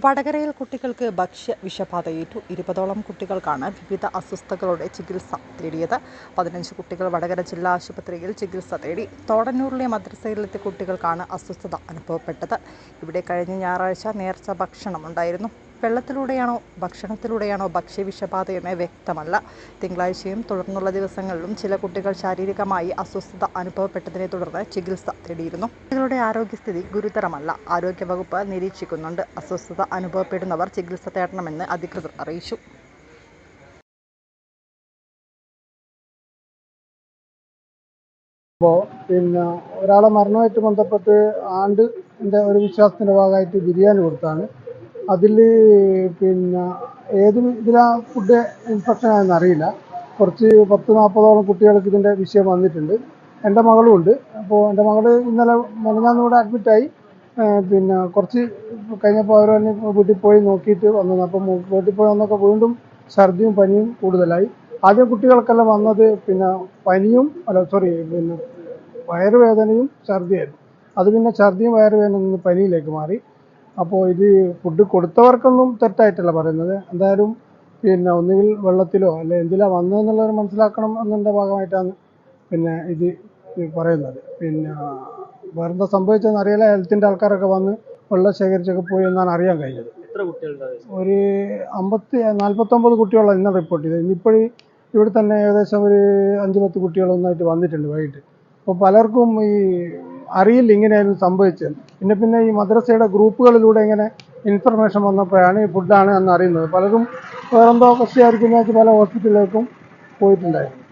വടകരയിൽ കുട്ടികൾക്ക് ഭക്ഷ്യ വിഷബാധയേറ്റു. 20ഓളം കുട്ടികൾക്കാണ് വിവിധ അസ്വസ്ഥതകളോടെ ചികിത്സ തേടിയത്. 15 കുട്ടികൾ വടകര ജില്ലാ ആശുപത്രിയിൽ ചികിത്സ തേടി. തോടന്നൂരിലെ മദ്രസയിലെത്തിയ കുട്ടികൾക്കാണ് അസ്വസ്ഥത അനുഭവപ്പെട്ടത്. ഇവിടെ കഴിഞ്ഞ ഞായറാഴ്ച നേർച്ച ഭക്ഷണമുണ്ടായിരുന്നു. വെള്ളത്തിലൂടെയാണോ ഭക്ഷണത്തിലൂടെയാണോ ഭക്ഷ്യവിഷബാധയെന്ന് വ്യക്തമല്ല. തിങ്കളാഴ്ചയും തുടർന്നുള്ള ദിവസങ്ങളിലും ചില കുട്ടികൾ ശാരീരികമായി അസ്വസ്ഥത അനുഭവപ്പെട്ടതിനെ തുടർന്ന് ചികിത്സ തേടിയിരുന്നു. കുട്ടികളുടെ ആരോഗ്യസ്ഥിതി ഗുരുതരമല്ല. ആരോഗ്യവകുപ്പ് നിരീക്ഷിക്കുന്നുണ്ട്. അസ്വസ്ഥത അനുഭവപ്പെടുന്നവർ ചികിത്സ തേടണമെന്ന് അധികൃതർ അറിയിച്ചു. ഒരാളെ മരണമായിട്ട് ബന്ധപ്പെട്ട് ആണ്ടിൻ്റെ ഒരു വിശ്വാസത്തിൻ്റെ ഭാഗമായിട്ട് ബിരിയാണി കൊടുത്താണ്. അതിൽ ഏത് ഇതിലാ ഫുഡ് ഇൻഫെക്ഷൻ ആണെന്ന് അറിയില്ല. കുറച്ച് 10-40ഓളം കുട്ടികൾക്ക് ഇതിൻ്റെ വിഷയം വന്നിട്ടുണ്ട്. എൻ്റെ മകളും ഉണ്ട്. അപ്പോൾ എൻ്റെ മകൾ ഇന്നലെ മെനഞ്ഞാന്നിവിടെ അഡ്മിറ്റായി. കുറച്ച് കഴിഞ്ഞപ്പോൾ അവർ തന്നെ വീട്ടിൽ പോയി നോക്കിയിട്ട് വന്നത്. അപ്പം വീട്ടിൽ പോയി വന്നൊക്കെ വീണ്ടും ഛർദിയും പനിയും കൂടുതലായി. ആദ്യം കുട്ടികൾക്കെല്ലാം വന്നത് പനിയും വയറുവേദനയും ഛർദിയായിരുന്നു. അത് ഛർദിയും വയറുവേദനയിൽ നിന്ന് പനിയിലേക്ക് മാറി. അപ്പോൾ ഇത് ഫുഡ് കൊടുത്തവർക്കൊന്നും തെറ്റായിട്ടല്ല പറയുന്നത്. എന്തായാലും ഒന്നുകിൽ വെള്ളത്തിലോ അല്ലെ എന്തിലാ വന്നതെന്നുള്ളവർ മനസ്സിലാക്കണം എന്നതിൻ്റെ ഭാഗമായിട്ടാണ് ഇത് പറയുന്നത്. വേറെന്താ സംഭവിച്ചതെന്ന് അറിയില്ല. ഹെൽത്തിൻ്റെ ആൾക്കാരൊക്കെ വന്ന് വെള്ളം ശേഖരിച്ചൊക്കെ പോയി എന്നാണ് അറിയാൻ കഴിഞ്ഞത്. ഒരു 49 കുട്ടികളാണ് ഇന്ന് റിപ്പോർട്ട് ചെയ്തത്. ഇന്നിപ്പോൾ ഇവിടെ തന്നെ ഏകദേശം ഒരു 5-10 കുട്ടികളൊന്നായിട്ട് വന്നിട്ടുണ്ട് വൈകിട്ട്. അപ്പോൾ പലർക്കും അറിയില്ല ഇങ്ങനെയായിരുന്നു സംഭവിച്ചത്. പിന്നെ ഈ മദ്രസയുടെ ഗ്രൂപ്പുകളിലൂടെ ഇങ്ങനെ ഇൻഫർമേഷൻ വന്നപ്പോഴാണ് ഈ ഫുഡാണ് എന്ന് അറിയുന്നത്. പലരും വേറെന്തോ കക്ഷിയായിരിക്കും പല ഹോസ്പിറ്റലിലേക്കും പോയിട്ടുണ്ടായിരുന്നു.